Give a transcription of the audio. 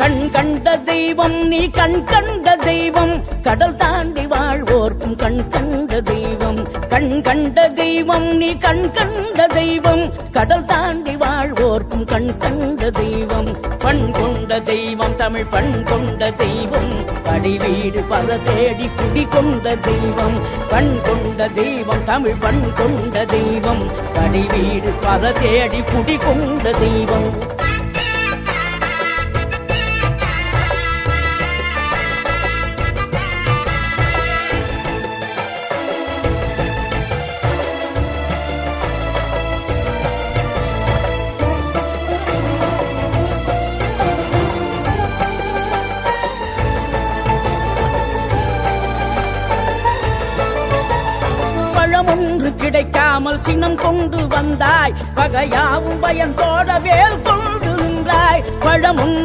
கண் கண்ட தெய்வம் நீ கண் கண்ட தெய்வம் கடல் தாண்டி வாழ்வோர்க்கும் கண் கண்ட தெய்வம் கண் கண்ட தெய்வம் நீ கண் கண்ட தெய்வம் கடல் தாண்டி வாழ்வோர்க்கும் கண் கண்ட தெய்வம் பண் கொண்ட தெய்வம் தமிழ் பண் கொண்ட தெய்வம் படிவீடு பல தேடி குடி கொண்ட தெய்வம் பண் கொண்ட தெய்வம் தமிழ் பண் கொண்ட தெய்வம் படிவீடு பல தேடி குடி கொண்ட தெய்வம் ஒன்று கிடைக்காமல் சினம் கொண்டு வந்தாய் பகையாவும் பயந்தோட வேல் கொண்டு நின்றாய் பழம் ஒன்று